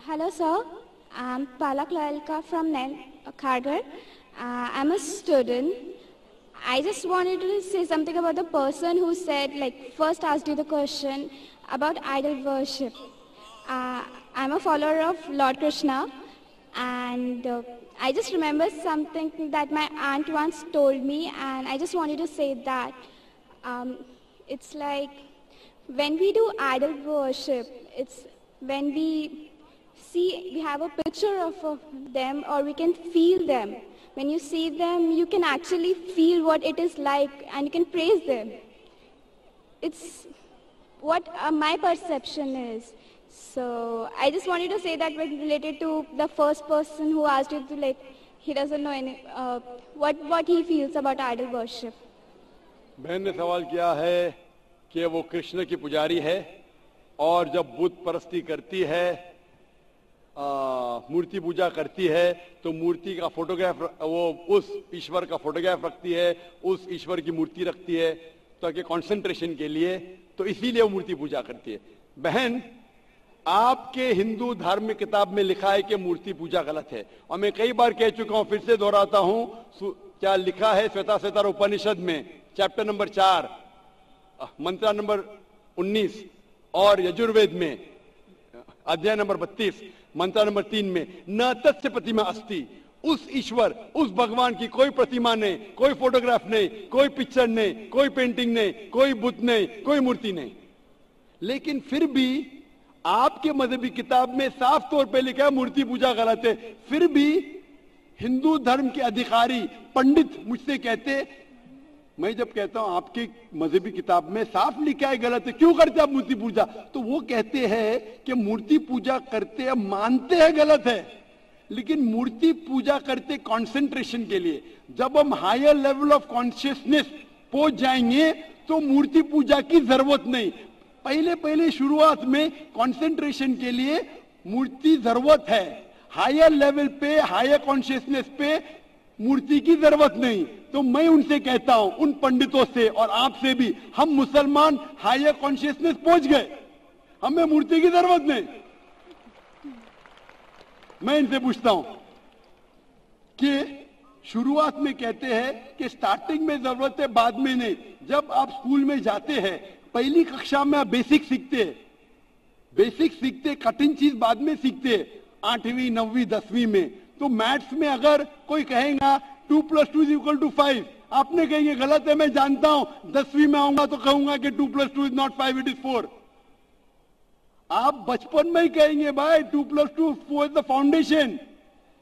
Hello, sir. I'm Palak Lalka from Kharghar. I'm a student. I just wanted to say something about the person who said, first asked you the question about idol worship. I'm a follower of Lord Krishna, and I just remember something that my aunt once told me, and I just wanted to say that it's like when we do idol worship, it's when we have a picture of them, or we can feel them. When you see them, you can actually feel what it is like, and you can praise them. It's what my perception is. So I just wanted to say that related to the first person who asked you to he doesn't know what he feels about idol worship. बहन ने सवाल किया है कि वो कृष्ण की पुजारी है और जब बुत परस्ती करती है, मूर्ति पूजा करती है, तो मूर्ति का फोटोग्राफ, वो उस ईश्वर का फोटोग्राफ रखती है, उस ईश्वर की मूर्ति रखती है ताकि कंसंट्रेशन के लिए, तो इसीलिए वो मूर्ति पूजा करती है। बहन, आपके हिंदू धार्मिक किताब में लिखा है कि मूर्ति पूजा गलत है, और मैं कई बार कह चुका हूं, फिर से दोहराता हूं, क्या लिखा है श्वेताश्वेतर उपनिषद में चैप्टर नंबर 4 मंत्र नंबर 19 और यजुर्वेद में अध्याय नंबर 32 मंत्र नंबर 3 में, न तस्य प्रतिमा अस्ति, उस ईश्वर, उस भगवान की कोई प्रतिमा नहीं, कोई फोटोग्राफ नहीं, कोई पिक्चर नहीं, कोई पेंटिंग नहीं, कोई बुत नहीं, कोई मूर्ति नहीं। लेकिन फिर भी आपके मजहबी किताब में साफ तौर पे लिखा है मूर्ति पूजा गलत है। फिर भी हिंदू धर्म के अधिकारी पंडित मुझसे कहते, मैं जब कहता हूं आपकी मजहबी किताब में साफ लिखा है गलत है, क्यों करते आप मूर्ति पूजा, तो वो कहते हैं कि मूर्ति पूजा करते हैं, मानते हैं गलत है, लेकिन मूर्ति पूजा करते कंसंट्रेशन के लिए। जब हम हायर लेवल ऑफ कॉन्शियसनेस पहुंच जाएंगे तो मूर्ति पूजा की जरूरत नहीं। पहले शुरुआत में कंसंट्रेशन के लिए मूर्ति जरूरत है, हायर लेवल पे, हायर कॉन्शियसनेस पे मूर्ति की जरूरत नहीं। तो मैं उनसे कहता हूं, उन पंडितों से और आपसे भी, हम मुसलमान हायर कॉन्शियसनेस पहुंच गए, हमें मूर्ति की जरूरत नहीं। मैं इनसे पूछता हूं कि शुरुआत में कहते हैं कि स्टार्टिंग में जरूरत है, बाद में नहीं। जब आप स्कूल में जाते हैं, पहली कक्षा में आप बेसिक सीखते, कठिन चीज बाद में सीखते, 8वीं 9वीं 10वीं में। तो मैथ्स में अगर कोई कहेगा 2 + 2 = 5, आपने कहेंगे गलत है, मैं जानता हूं, 10वीं में आऊंगा तो कहूंगा कि 2 + 2 is not 5, it is 4। आप बचपन में ही कहेंगे भाई 2 + 2 4 is the फाउंडेशन।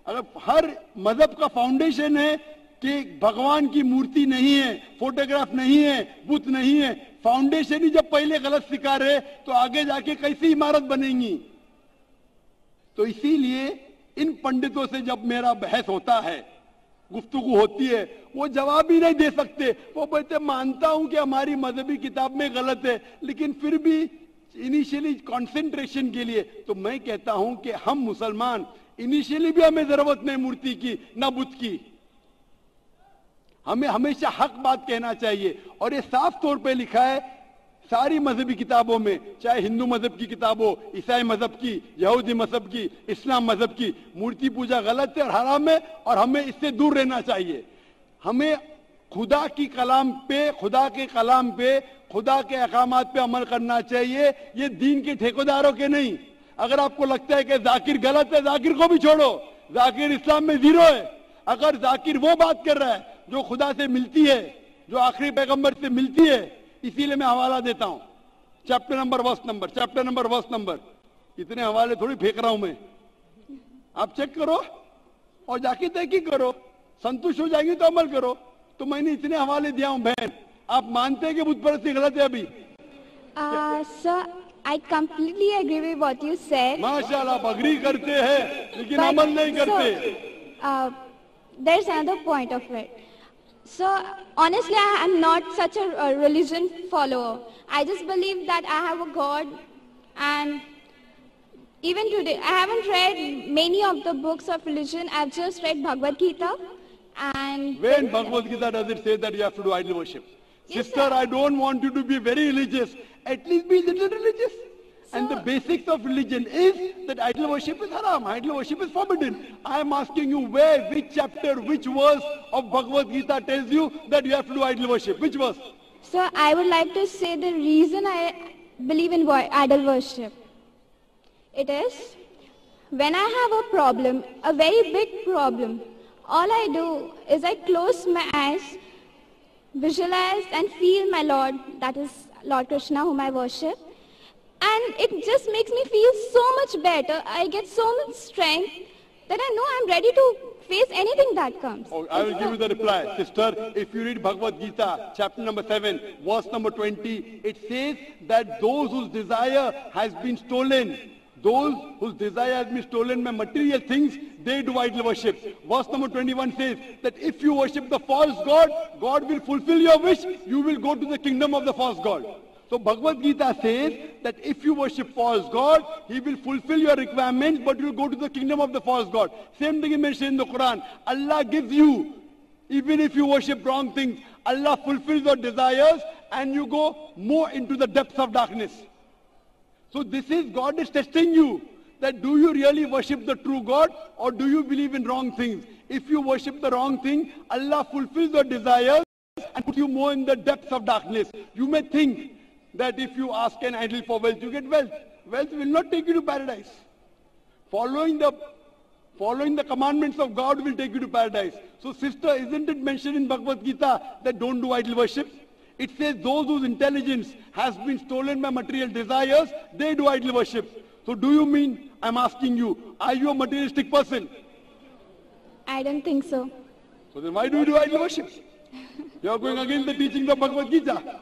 अगर हर मजहब का फाउंडेशन है कि भगवान की मूर्ति नहीं है, फोटोग्राफ नहीं है, बुत नहीं है, फाउंडेशन ही जब पहले गलत सिखा रहे तो आगे जाके कैसी इमारत बनेगी। तो इसीलिए इन पंडितों से जब मेरा बहस होता है, गुफ्तगू होती है, वो जवाब ही नहीं दे सकते। वो बोलते मानता हूं कि हमारी मजहबी किताब में गलत है, लेकिन फिर भी इनिशियली कंसंट्रेशन के लिए। तो मैं कहता हूं कि हम मुसलमान इनिशियली भी हमें जरूरत नहीं मूर्ति की ना बुत की, हमें हमेशा हक बात कहना चाहिए। और ये साफ तौर पे लिखा है सारी मजहबी किताबों में, चाहे हिंदू मजहब की किताब हो, ईसाई मजहब की, यहूदी मजहब की, इस्लाम मजहब की, मूर्ति पूजा गलत है और हराम है, और हमें इससे दूर रहना चाहिए। हमें खुदा की कलाम पे, खुदा के कलाम पे, खुदा के अहकामात पे अमल करना चाहिए, ये दीन के ठेकेदारों के नहीं। अगर आपको लगता है कि जाकिर गलत है, जाकिर को भी छोड़ो, जाकिर इस्लाम में 0 है। अगर जाकिर वो बात कर रहा है जो खुदा से मिलती है, जो आखिरी पैगंबर से मिलती है, इसीलिए मैं हवाला देता हूं, चैप्टर नंबर वर्स नंबर। इतने हवाले थोड़ी फेंक रहा हूं मैं, आप चेक करो और जाके तहकीक करो, संतुष्ट हो जाएंगे तो अमल करो। तो मैंने इतने हवाले दिया हूं। बहन, आप मानते हैं कि बुत परस्ती गलत है अभी? Sir, I completely agree with what you said. माशाल्लाह, आप अग्री करते हैं लेकिन अमल नहीं करते। So, there's another point of it. So honestly, I am not such a religion follower. I just believe that I have a God, and even today I haven't read many of the books of religion. I've just read Bhagavad Gita. And when Bhagavad Gita does it say that you have to do idol worship? Yes, Sister, sir. I don't want you to be very religious. At least be little religious. And the basics of religion is that idol worship is haram, idol worship is forbidden. I am asking you where, which chapter, which verse of Bhagavad Gita tells you that you have to do idol worship? Which verse? So I would like to say the reason I believe in idol worship. It is when I have a problem, a very big problem, all I do is I close my eyes, visualize and feel my Lord, that is Lord Krishna whom I worship. And it just makes me feel so much better. I get so much strength that I know I'm ready to face anything that comes. Oh, I will give you the reply. Sister, if you read Bhagavad Gita, chapter number 7, verse number 20, it says that those whose desire has been stolen, those whose desire has been stolen by material things, they do idol worship. Verse number 21 says that if you worship the false god, God will fulfill your wish, you will go to the kingdom of the false god. So Bhagavad Gita says that if you worship false god, he will fulfill your requirements, but you will go to the kingdom of the false god. Same thing is mentioned in the Quran. Allah gives you, even if you worship wrong things, Allah fulfills your desires and you go more into the depths of darkness. So this is, God is testing you, that do you really worship the true God or do you believe in wrong things? If you worship the wrong thing, Allah fulfills your desires and puts you more in the depths of darkness. You may think that if you ask an idol for wealth, you get wealth. Wealth will not take you to paradise. Following the commandments of God will take you to paradise. So sister, isn't it mentioned in Bhagavad Gita that don't do idol worship? It says those whose intelligence has been stolen by material desires, they do idol worship. So do you mean, I'm asking you, are you a materialistic person? I don't think so. So then why do you do idol worship? You are going against the teachings of Bhagavad Gita.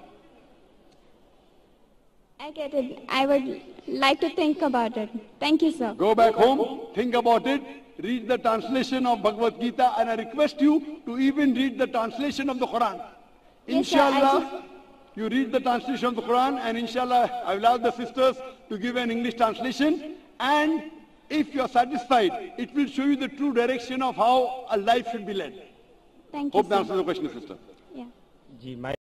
I get it. I would like to think about it. Thank you, sir. Go back home, think about it, read the translation of Bhagavad Gita, and I request you to even read the translation of the Quran. Yes, sir, Inshallah, you read the translation of the Quran, and inshallah, I will ask the sisters to give an English translation. And if you are satisfied, it will show you the true direction of how a life should be led. Thank you, Hope that sir. answers the question, sister. Yeah. Ji